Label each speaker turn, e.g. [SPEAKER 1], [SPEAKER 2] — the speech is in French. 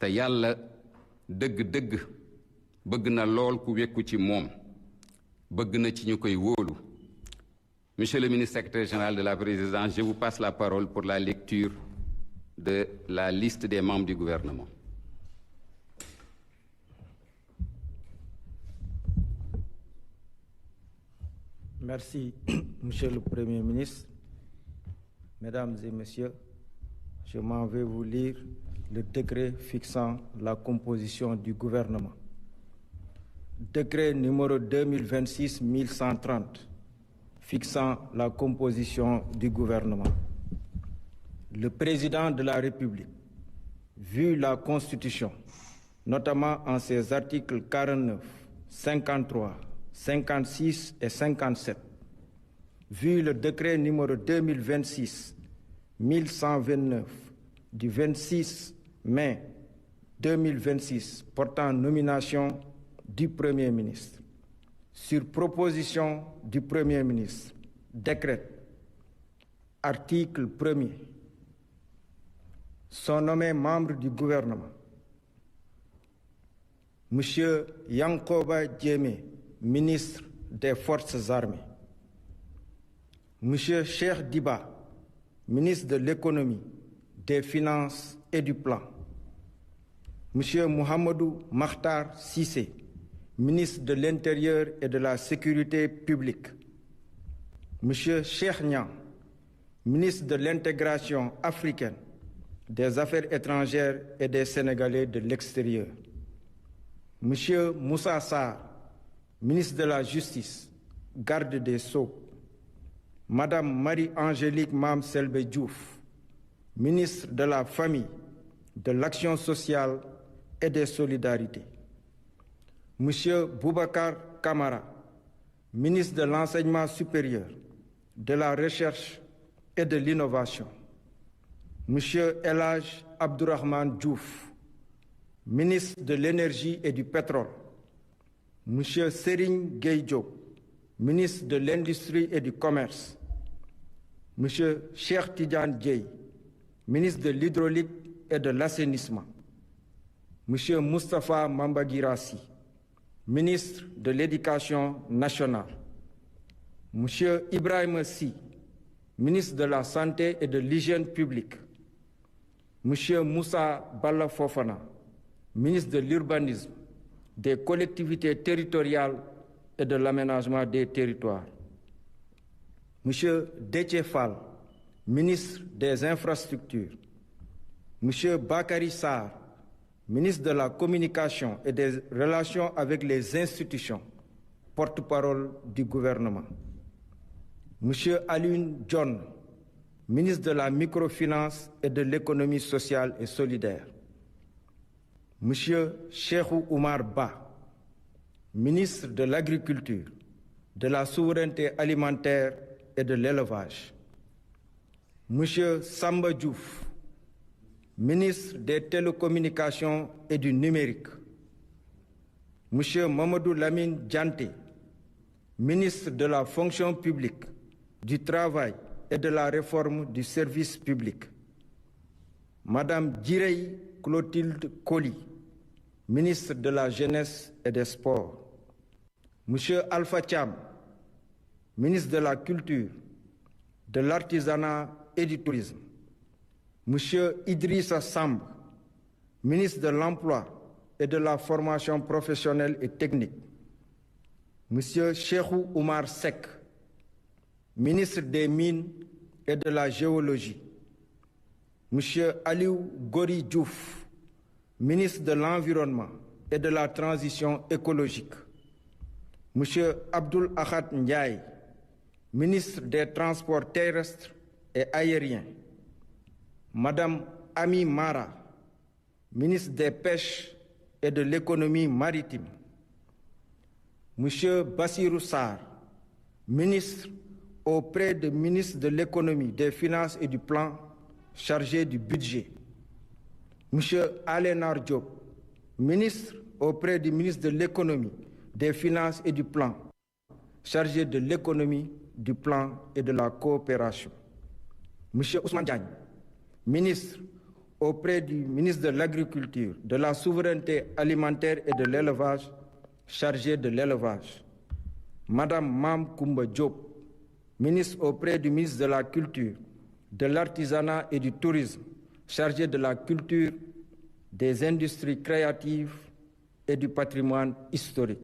[SPEAKER 1] te yàlla dëgg-dëgg bëgg na lool ku wekku ci moom bëgg na ci ñu koy wóolu. Monsieur le ministre secrétaire général de la présidence, je vous passe la parole pour la lecture de la liste des membres du gouvernement.
[SPEAKER 2] Merci, Monsieur le Premier ministre. Mesdames et Messieurs, je m'en vais vous lire le décret fixant la composition du gouvernement. Décret numéro 2026-1130 fixant la composition du gouvernement. Le président de la République, vu la Constitution, notamment en ses articles 49, 53, 56 et 57, vu le décret numéro 2026-1129 du 26 mai 2026 portant nomination du Premier ministre, sur proposition du Premier ministre, décrète, article 1er, sont nommés membres du gouvernement M. Yankoba Diémé, ministre des Forces armées, M. Cheikh Diba, ministre de l'économie, des finances et du plan, M. Mohamedou Makhtar Cissé, ministre de l'Intérieur et de la Sécurité publique, M. Cheikh Niang, ministre de l'Intégration africaine, des Affaires étrangères et des Sénégalais de l'extérieur, M. Moussa Sarr, ministre de la Justice, garde des Sceaux, Madame Marie-Angélique Mame Selbé Diouf, ministre de la Famille, de l'Action sociale et des Solidarités, M. Boubacar Camara, ministre de l'Enseignement supérieur, de la Recherche et de l'Innovation, M. El Hadj Abdourahmane Diouf, ministre de l'Énergie et du Pétrole, M. Serigne Gueye Diop, ministre de l'Industrie et du Commerce, M. Cheikh Tidiane Dièye, ministre de l'Hydraulique et de l'Assainissement, M. Moustapha Mamba Guirassy, ministre de l'Éducation nationale, M. Ibrahima Sy, ministre de la Santé et de l'Hygiène publique, M. Moussa Balla Fofana, ministre de l'Urbanisme, des collectivités territoriales et de l'aménagement des territoires, M. Déthié Fall, ministre des Infrastructures, M. Bakary Sarr, ministre de la Communication et des Relations avec les institutions, porte-parole du gouvernement, M. Alioune Dione, ministre de la Microfinance et de l'Économie sociale et solidaire, M. Cheikhou Oumar Ba, ministre de l'Agriculture, de la Souveraineté alimentaire et de l'Élevage, M. Samba Diouf, ministre des Télécommunications et du Numérique, M. Mamadou Lamine Dianté, ministre de la Fonction publique, du Travail et de la Réforme du service public, Madame Djirey Clotilde Coly, ministre de la Jeunesse et des Sports, M. Alpha Thiam, ministre de la Culture, de l'Artisanat et du Tourisme, M. Idrissa Samb, ministre de l'Emploi et de la Formation professionnelle et technique, M. Cheikhou Oumar Seck, ministre des Mines et de la Géologie, M. Aliou Gori Diouf, ministre de l'Environnement et de la Transition écologique, M. Abdoul Ahad Ndiaye, ministre des Transports terrestres et aériens, Madame Ami Mara, ministre des Pêches et de l'Économie maritime, M. Bassirou Sarr, ministre auprès du ministre de l'Économie, des Finances et du Plan, chargé du budget, M. Alénar Diop, ministre auprès du ministre de l'Économie, des Finances et du Plan, chargé de l'économie, du plan et de la coopération, M. Ousmane Diagne, ministre auprès du ministre de l'Agriculture, de la Souveraineté alimentaire et de l'Élevage, chargé de l'élevage. Madame Mam Koumba Diop, ministre auprès du ministre de la Culture, de l'Artisanat et du Tourisme, chargé de la culture, des industries créatives et du patrimoine historique.